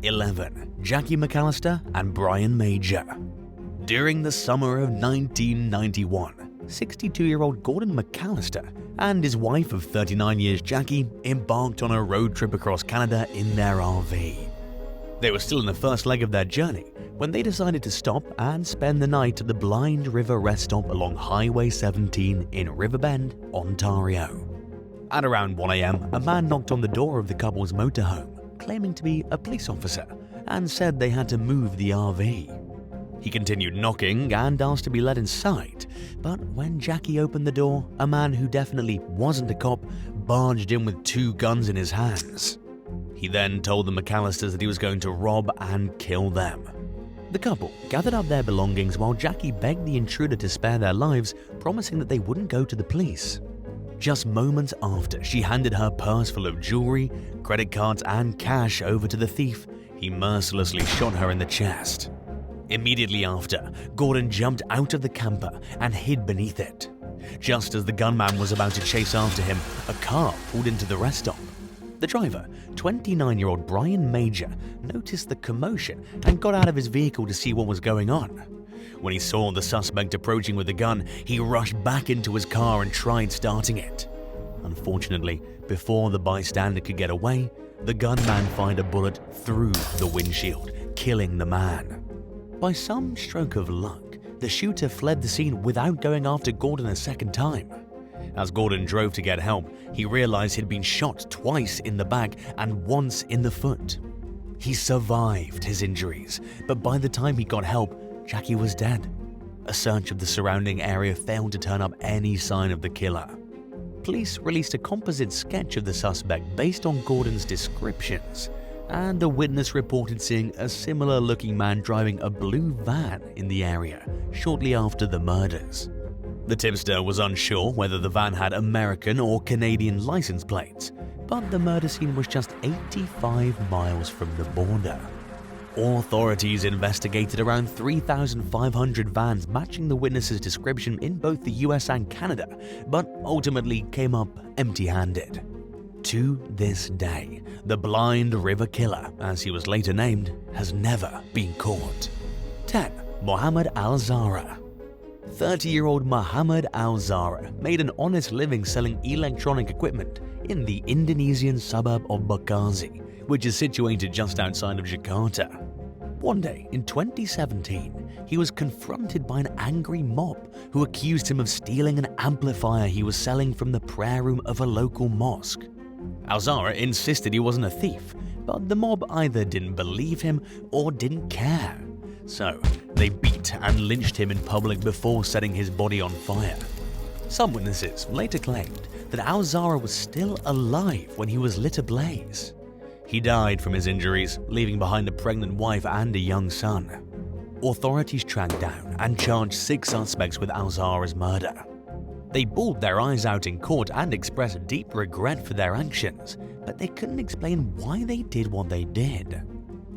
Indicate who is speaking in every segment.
Speaker 1: 11. Jackie McAllister and Brian Major. During the summer of 1991, 62-year-old Gordon McAllister and his wife of 39 years Jackie embarked on a road trip across Canada in their RV. They were still in the first leg of their journey when they decided to stop and spend the night at the Blind River rest stop along Highway 17 in Riverbend, Ontario. At around 1 a.m., a man knocked on the door of the couple's motorhome, claiming to be a police officer, and said they had to move the RV. He continued knocking and asked to be let inside, but when Jackie opened the door, a man who definitely wasn't a cop barged in with 2 guns in his hands. He then told the McAllisters that he was going to rob and kill them. The couple gathered up their belongings while Jackie begged the intruder to spare their lives, promising that they wouldn't go to the police. Just moments after she handed her purse full of jewelry, credit cards, and cash over to the thief, he mercilessly shot her in the chest. Immediately after, Gordon jumped out of the camper and hid beneath it. Just as the gunman was about to chase after him, a car pulled into the rest stop. The driver, 29-year-old Brian Major, noticed the commotion and got out of his vehicle to see what was going on. When he saw the suspect approaching with a gun, he rushed back into his car and tried starting it. Unfortunately, before the bystander could get away, the gunman fired a bullet through the windshield, killing the man. By some stroke of luck, the shooter fled the scene without going after Gordon a second time. As Gordon drove to get help, he realized he'd been shot twice in the back and once in the foot. He survived his injuries, but by the time he got help, Jackie was dead. A search of the surrounding area failed to turn up any sign of the killer. Police released a composite sketch of the suspect based on Gordon's descriptions, and a witness reported seeing a similar-looking man driving a blue van in the area shortly after the murders. The tipster was unsure whether the van had American or Canadian license plates, but the murder scene was just 85 miles from the border. Authorities investigated around 3,500 vans matching the witness's description in both the US and Canada, but ultimately came up empty-handed. To this day, the Blind River Killer, as he was later named, has never been caught. 10. Mohammed Al-Zara. 30-year-old Mohammed Al-Zara made an honest living selling electronic equipment in the Indonesian suburb of Bekasi, which is situated just outside of Jakarta. One day in 2017, he was confronted by an angry mob who accused him of stealing an amplifier he was selling from the prayer room of a local mosque. Al-Zara insisted he wasn't a thief, but the mob either didn't believe him or didn't care. So, they beat and lynched him in public before setting his body on fire. Some witnesses later claimed that Al-Zara was still alive when he was lit ablaze. He died from his injuries, leaving behind a pregnant wife and a young son. Authorities tracked down and charged 6 suspects with Al-Zara's murder. They bawled their eyes out in court and expressed deep regret for their actions, but they couldn't explain why they did what they did.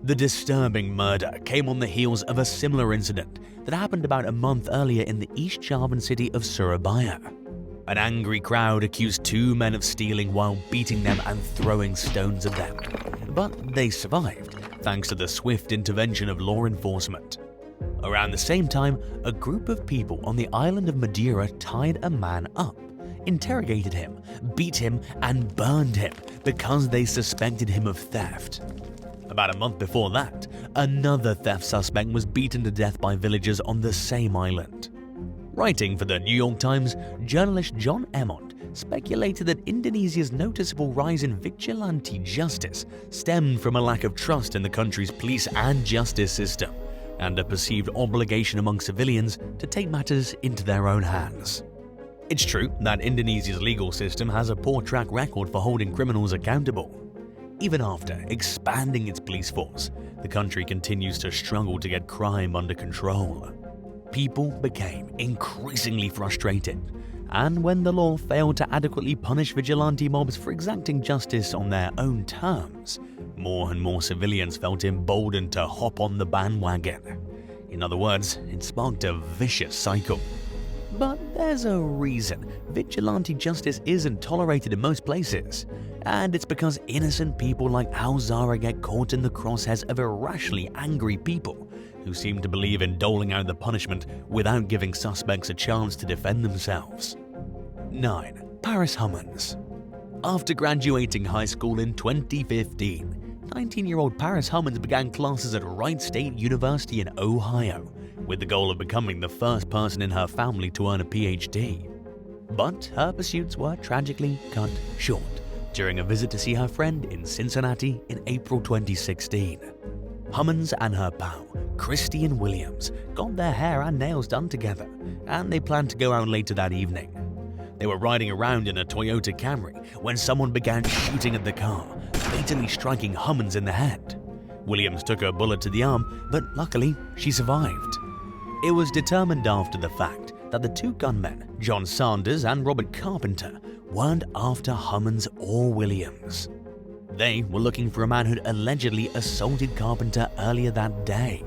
Speaker 1: The disturbing murder came on the heels of a similar incident that happened about a month earlier in the East Javan city of Surabaya. An angry crowd accused 2 men of stealing while beating them and throwing stones at them. But they survived, thanks to the swift intervention of law enforcement. Around the same time, a group of people on the island of Madeira tied a man up, interrogated him, beat him, and burned him because they suspected him of theft. About a month before that, another theft suspect was beaten to death by villagers on the same island. Writing for the New York Times, journalist John Emond speculated that Indonesia's noticeable rise in vigilante justice stemmed from a lack of trust in the country's police and justice system, and a perceived obligation among civilians to take matters into their own hands. It's true that Indonesia's legal system has a poor track record for holding criminals accountable. Even after expanding its police force, the country continues to struggle to get crime under control. People became increasingly frustrated, and when the law failed to adequately punish vigilante mobs for exacting justice on their own terms, more and more civilians felt emboldened to hop on the bandwagon. In other words, it sparked a vicious cycle. But there's a reason vigilante justice isn't tolerated in most places. And it's because innocent people like Al Zara get caught in the crosshairs of irrationally angry people who seem to believe in doling out the punishment without giving suspects a chance to defend themselves. 9. Paris Hummons. After graduating high school in 2015, 19-year-old Paris Hummons began classes at Wright State University in Ohio, with the goal of becoming the first person in her family to earn a PhD. But her pursuits were tragically cut short during a visit to see her friend in Cincinnati in April 2016. Hummons and her pal, Christian Williams, got their hair and nails done together, and they planned to go out later that evening. They were riding around in a Toyota Camry when someone began shooting at the car, fatally striking Hummons in the head. Williams took a bullet to the arm, but luckily she survived. It was determined after the fact that the two gunmen, John Sanders and Robert Carpenter, weren't after Hummons or Williams. They were looking for a man who'd allegedly assaulted Carpenter earlier that day.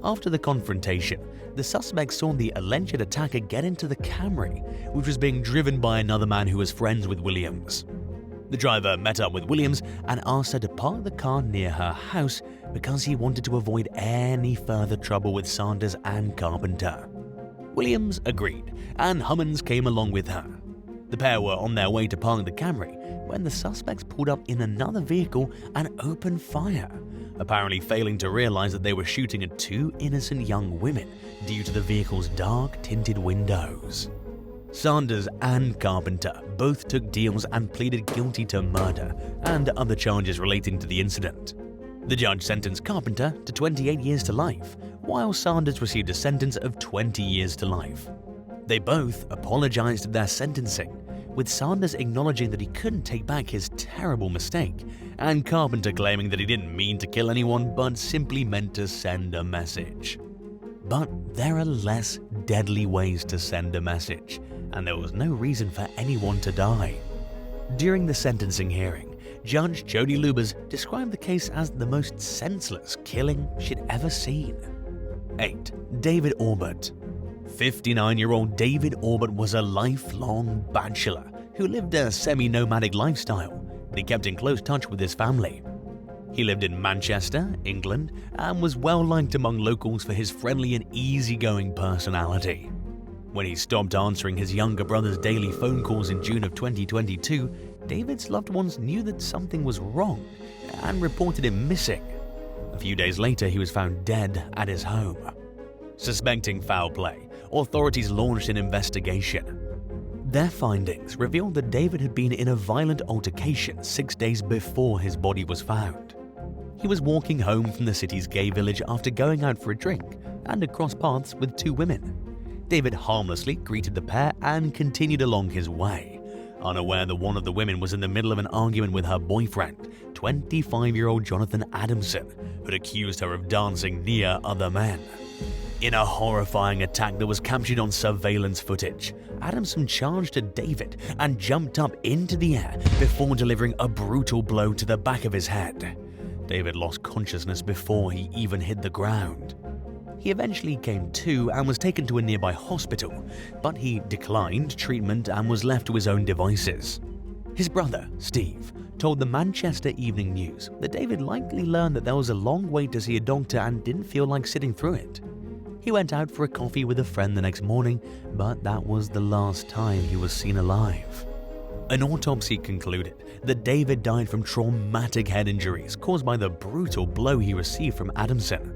Speaker 1: After the confrontation, the suspects saw the alleged attacker get into the Camry, which was being driven by another man who was friends with Williams. The driver met up with Williams and asked her to park the car near her house because he wanted to avoid any further trouble with Sanders and Carpenter. Williams agreed, and Hummons came along with her. The pair were on their way to park the Camry when the suspects pulled up in another vehicle and opened fire, apparently failing to realize that they were shooting at two innocent young women due to the vehicle's dark tinted windows. Sanders and Carpenter both took deals and pleaded guilty to murder and other charges relating to the incident. The judge sentenced Carpenter to 28 years to life, while Sanders received a sentence of 20 years to life. They both apologized for their sentencing, with Sanders acknowledging that he couldn't take back his terrible mistake, and Carpenter claiming that he didn't mean to kill anyone but simply meant to send a message. But there are less deadly ways to send a message, and there was no reason for anyone to die. During the sentencing hearing, Judge Jody Lubers described the case as the most senseless killing she'd ever seen. 8. David Orbert. 59-year-old David Orbert was a lifelong bachelor who lived a semi-nomadic lifestyle, but he kept in close touch with his family. He lived in Manchester, England, and was well liked among locals for his friendly and easygoing personality. When he stopped answering his younger brother's daily phone calls in June of 2022, David's loved ones knew that something was wrong and reported him missing. A few days later, he was found dead at his home. Suspecting foul play, authorities launched an investigation. Their findings revealed that David had been in a violent altercation 6 days before his body was found. He was walking home from the city's gay village after going out for a drink and had crossed paths with two women. David harmlessly greeted the pair and continued along his way, unaware that one of the women was in the middle of an argument with her boyfriend, 25-year-old Jonathan Adamson, who had accused her of dancing near other men. In a horrifying attack that was captured on surveillance footage, Adamson charged at David and jumped up into the air before delivering a brutal blow to the back of his head. David lost consciousness before he even hit the ground. He eventually came to and was taken to a nearby hospital, but he declined treatment and was left to his own devices. His brother, Steve, told the Manchester Evening News that David likely learned that there was a long wait to see a doctor and didn't feel like sitting through it. He went out for a coffee with a friend the next morning, but that was the last time he was seen alive. An autopsy concluded that David died from traumatic head injuries caused by the brutal blow he received from Adamson.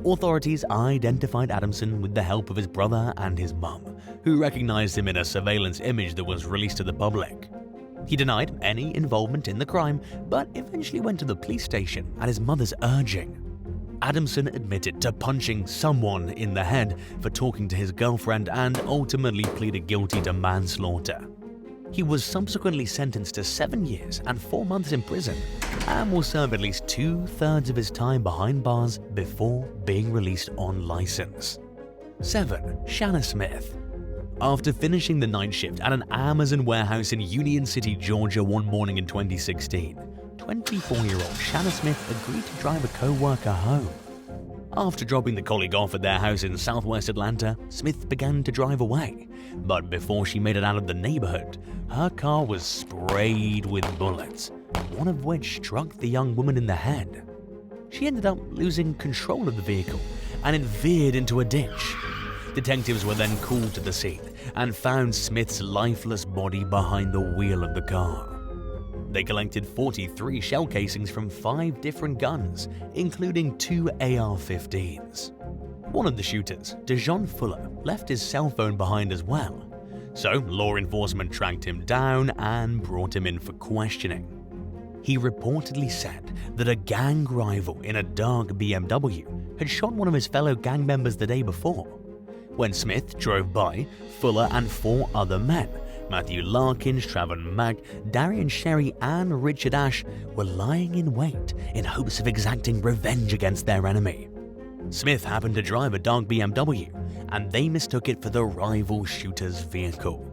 Speaker 1: Authorities identified Adamson with the help of his brother and his mum, who recognized him in a surveillance image that was released to the public. He denied any involvement in the crime, but eventually went to the police station at his mother's urging. Adamson admitted to punching someone in the head for talking to his girlfriend and ultimately pleaded guilty to manslaughter. He was subsequently sentenced to 7 years and 4 months in prison and will serve at least 2/3 of his time behind bars before being released on license. 7. Shanna Smith. After finishing the night shift at an Amazon warehouse in Union City, Georgia one morning in 2016, 24-year-old Shanna Smith agreed to drive a co-worker home. After dropping the colleague off at their house in southwest Atlanta, Smith began to drive away. But before she made it out of the neighborhood, her car was sprayed with bullets, one of which struck the young woman in the head. She ended up losing control of the vehicle and it veered into a ditch. Detectives were then called to the scene and found Smith's lifeless body behind the wheel of the car. They collected 43 shell casings from 5 different guns, including 2 AR-15s. One of the shooters, Dejon Fuller, left his cell phone behind as well, so law enforcement tracked him down and brought him in for questioning. He reportedly said that a gang rival in a dark BMW had shot one of his fellow gang members the day before. When Smith drove by, Fuller and 4 other men, Matthew Larkins, Travon Mack, Darian Sherry, and Richard Ash, were lying in wait in hopes of exacting revenge against their enemy. Smith happened to drive a dark BMW, and they mistook it for the rival shooter's vehicle.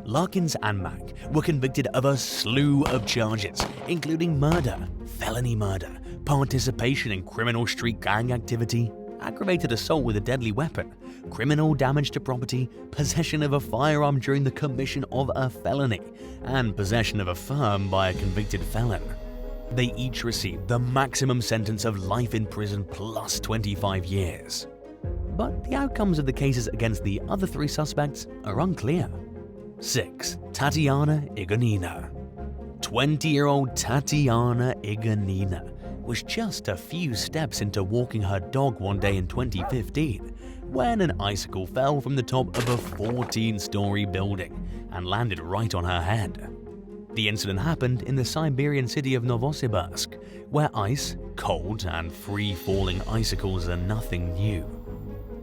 Speaker 1: Larkins and Mack were convicted of a slew of charges, including murder, felony murder, participation in criminal street gang activity, aggravated assault with a deadly weapon, criminal damage to property, possession of a firearm during the commission of a felony, and possession of a firearm by a convicted felon. They each received the maximum sentence of life in prison plus 25 years. But the outcomes of the cases against the other 3 suspects are unclear. 6. Tatiana Igonina. 20-year-old Tatiana Igonina was just a few steps into walking her dog one day in 2015 when an icicle fell from the top of a 14-story building and landed right on her head. The incident happened in the Siberian city of Novosibirsk, where ice, cold, and free-falling icicles are nothing new.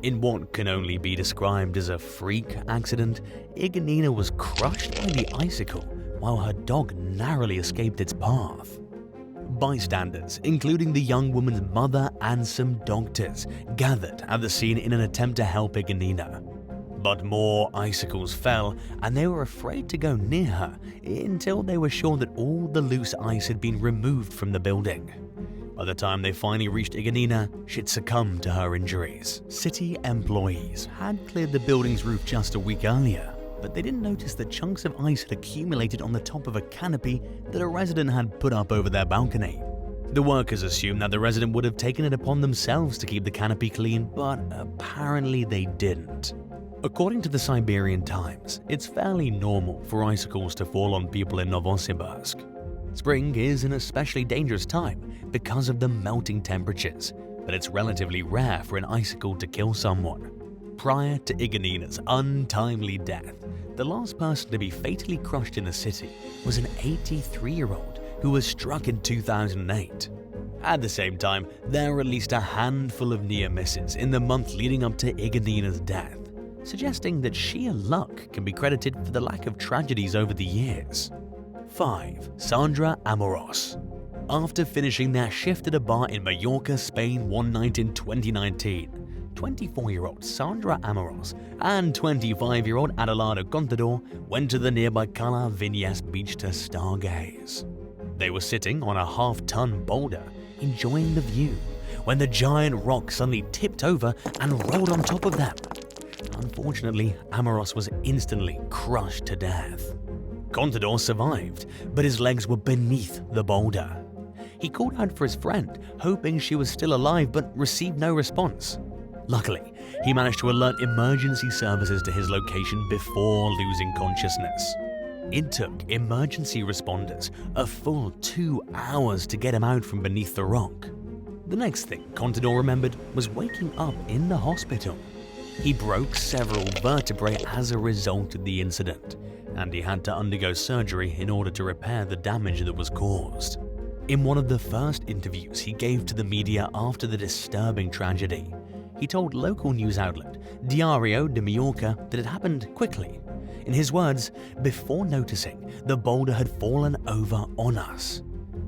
Speaker 1: In what can only be described as a freak accident, Igonina was crushed by the icicle while her dog narrowly escaped its path. Bystanders, including the young woman's mother and some doctors, gathered at the scene in an attempt to help Igonina. But more icicles fell, and they were afraid to go near her until they were sure that all the loose ice had been removed from the building. By the time they finally reached Igonina, she'd succumbed to her injuries. City employees had cleared the building's roof just a week earlier, but they didn't notice that chunks of ice had accumulated on the top of a canopy that a resident had put up over their balcony. The workers assumed that the resident would have taken it upon themselves to keep the canopy clean, but apparently they didn't. According to the Siberian Times, it's fairly normal for icicles to fall on people in Novosibirsk. Spring is an especially dangerous time because of the melting temperatures, but it's relatively rare for an icicle to kill someone. Prior to Igonina's untimely death, the last person to be fatally crushed in the city was an 83-year-old who was struck in 2008. At the same time, there were at least a handful of near misses in the month leading up to Igonina's death, suggesting that sheer luck can be credited for the lack of tragedies over the years. 5. Sandra Amoros. After finishing their shift at a bar in Mallorca, Spain one night in 2019, 24-year-old Sandra Amoros and 25-year-old Adelardo Contador went to the nearby Cala Vinyes beach to stargaze. They were sitting on a half-ton boulder, enjoying the view, when the giant rock suddenly tipped over and rolled on top of them. Unfortunately, Amoros was instantly crushed to death. Contador survived, but his legs were beneath the boulder. He called out for his friend, hoping she was still alive, but received no response. Luckily, he managed to alert emergency services to his location before losing consciousness. It took emergency responders a full 2 hours to get him out from beneath the rock. The next thing Contador remembered was waking up in the hospital. He broke several vertebrae as a result of the incident, and he had to undergo surgery in order to repair the damage that was caused. In one of the first interviews he gave to the media after the disturbing tragedy, he told local news outlet Diario de Mallorca that it happened quickly. In his words, before noticing, the boulder had fallen over on us.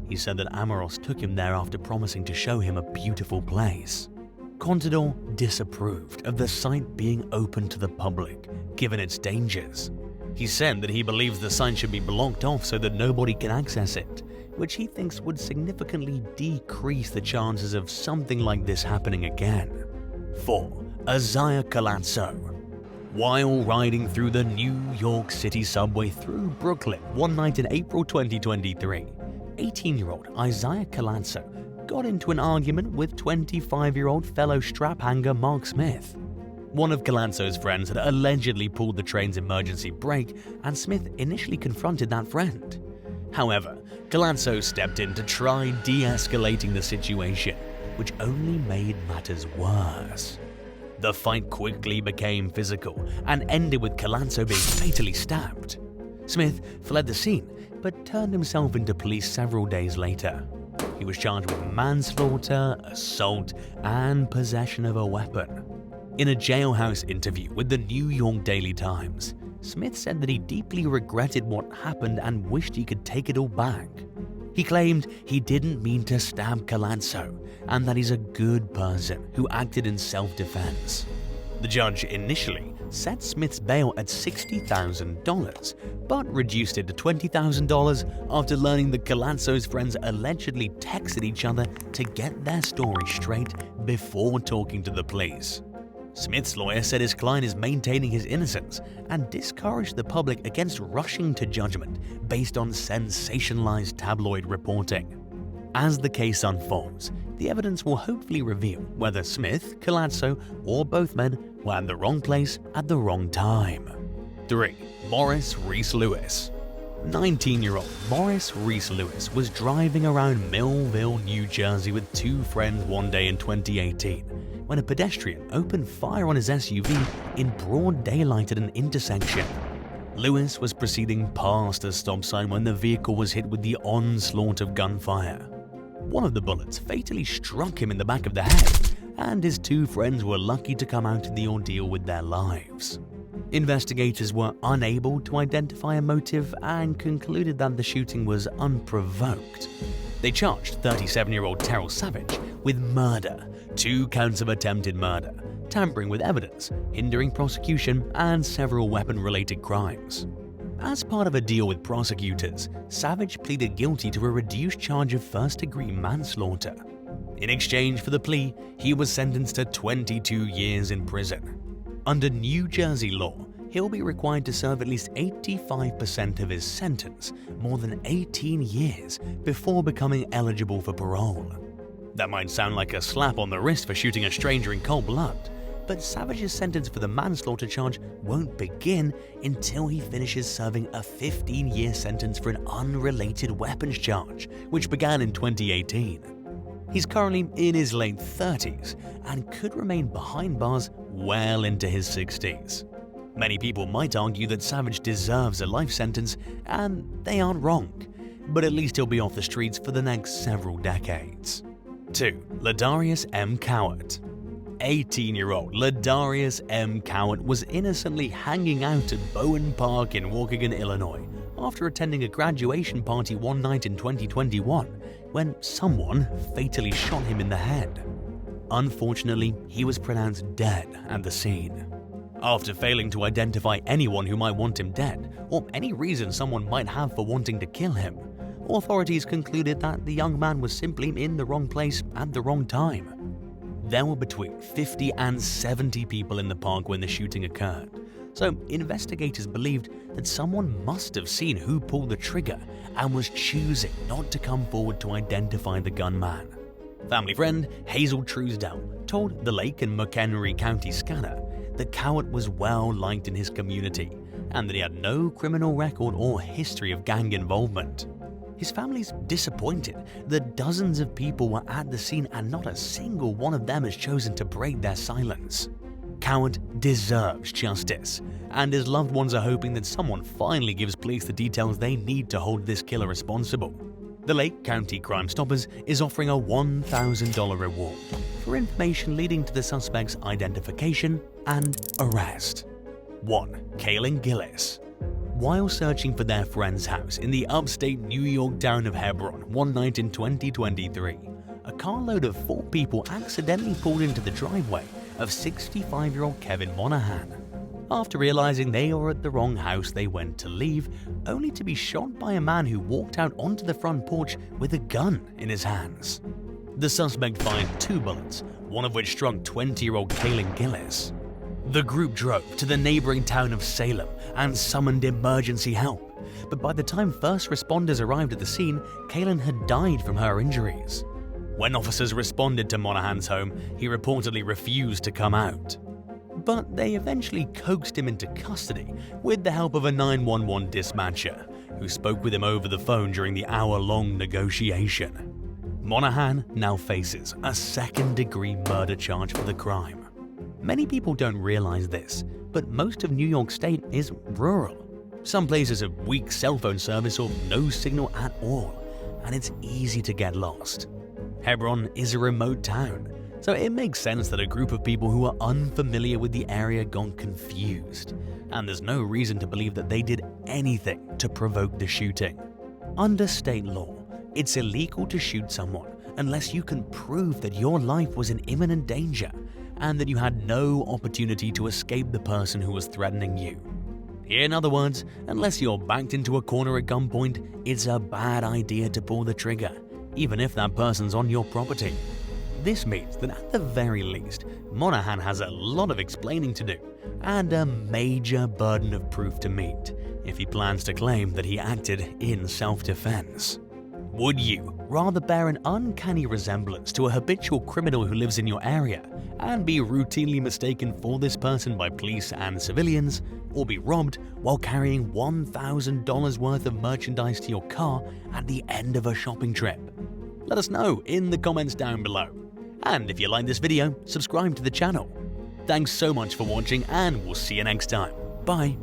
Speaker 1: He said that Amoros took him there after promising to show him a beautiful place. Contador disapproved of the site being open to the public, given its dangers. He said that he believes the site should be blocked off so that nobody can access it, which he thinks would significantly decrease the chances of something like this happening again. 4. Isaiah Colanzo. While riding through the New York City subway through Brooklyn one night in April 2023, 18-year-old Isaiah Colanzo got into an argument with 25-year-old fellow strap-hanger Mark Smith. One of Colanzo's friends had allegedly pulled the train's emergency brake, and Smith initially confronted that friend. However, Colanzo stepped in to try de-escalating the situation, which only made matters worse. The fight quickly became physical and ended with Colanzo being fatally stabbed. Smith fled the scene, but turned himself into police several days later. He was charged with manslaughter, assault, and possession of a weapon. In a jailhouse interview with the New York Daily Times, Smith said that he deeply regretted what happened and wished he could take it all back. He claimed he didn't mean to stab Colanzo and that he's a good person who acted in self-defense. The judge initially set Smith's bail at $60,000, but reduced it to $20,000 after learning that Colanzo's friends allegedly texted each other to get their story straight before talking to the police. Smith's lawyer said his client is maintaining his innocence and discouraged the public against rushing to judgment based on sensationalized tabloid reporting. As the case unfolds, the evidence will hopefully reveal whether Smith, Colanzo, or both men were at the wrong place at the wrong time. 3. Morris Reese Lewis. 19-year-old Morris Reese Lewis was driving around Millville, New Jersey with two friends one day in 2018 when a pedestrian opened fire on his SUV in broad daylight at an intersection. Lewis was proceeding past a stop sign when the vehicle was hit with the onslaught of gunfire. One of the bullets fatally struck him in the back of the head, and his two friends were lucky to come out of the ordeal with their lives. Investigators were unable to identify a motive and concluded that the shooting was unprovoked. They charged 37-year-old Terrell Savage with murder, 2 counts of attempted murder, tampering with evidence, hindering prosecution, and several weapon-related crimes. As part of a deal with prosecutors, Savage pleaded guilty to a reduced charge of first-degree manslaughter. In exchange for the plea, he was sentenced to 22 years in prison. Under New Jersey law, he'll be required to serve at least 85% of his sentence, more than 18 years, before becoming eligible for parole. That might sound like a slap on the wrist for shooting a stranger in cold blood, but Savage's sentence for the manslaughter charge won't begin until he finishes serving a 15-year sentence for an unrelated weapons charge, which began in 2018. He's currently in his late 30s and could remain behind bars well into his 60s. Many people might argue that Savage deserves a life sentence, and they aren't wrong, but at least he'll be off the streets for the next several decades. 2. Ladarius M. Cowart. 18-year-old Ladarius M. Cowart was innocently hanging out at Bowen Park in Waukegan, Illinois, after attending a graduation party one night in 2021 when someone fatally shot him in the head. Unfortunately, he was pronounced dead at the scene. After failing to identify anyone who might want him dead, or any reason someone might have for wanting to kill him, authorities concluded that the young man was simply in the wrong place at the wrong time. There were between 50 and 70 people in the park when the shooting occurred, so investigators believed that someone must have seen who pulled the trigger and was choosing not to come forward to identify the gunman. Family friend Hazel Truesdell told the Lake and McHenry County Scanner that Cowart was well liked in his community and that he had no criminal record or history of gang involvement. His family's disappointed that dozens of people were at the scene and not a single one of them has chosen to break their silence. Cowart deserves justice, and his loved ones are hoping that someone finally gives police the details they need to hold this killer responsible. The Lake County Crime Stoppers is offering a $1,000 reward for information leading to the suspect's identification and arrest. 1. Kaylin Gillis. While searching for their friend's house in the upstate New York town of Hebron one night in 2023, a carload of 4 people accidentally pulled into the driveway of 65-year-old Kevin Monahan. After realizing they were at the wrong house, they went to leave, only to be shot by a man who walked out onto the front porch with a gun in his hands. The suspect fired 2 bullets, one of which struck 20-year-old Kaylin Gillis. The group drove to the neighboring town of Salem and summoned emergency help, but by the time first responders arrived at the scene, Kaylin had died from her injuries. When officers responded to Monahan's home, he reportedly refused to come out. But they eventually coaxed him into custody with the help of a 911 dispatcher, who spoke with him over the phone during the hour-long negotiation. Monahan now faces a second-degree murder charge for the crime. Many people don't realize this, but most of New York State is rural. Some places have weak cell phone service or no signal at all, and it's easy to get lost. Hebron is a remote town, so it makes sense that a group of people who are unfamiliar with the area got confused, and there's no reason to believe that they did anything to provoke the shooting. Under state law, it's illegal to shoot someone unless you can prove that your life was in imminent danger and that you had no opportunity to escape the person who was threatening you. In other words, unless you're backed into a corner at gunpoint, it's a bad idea to pull the trigger, even if that person's on your property. This means that at the very least, Monahan has a lot of explaining to do and a major burden of proof to meet if he plans to claim that he acted in self-defense. Would you rather bear an uncanny resemblance to a habitual criminal who lives in your area and be routinely mistaken for this person by police and civilians, or be robbed while carrying $1,000 worth of merchandise to your car at the end of a shopping trip? Let us know in the comments down below. And if you like this video, subscribe to the channel. Thanks so much for watching, and we'll see you next time. Bye.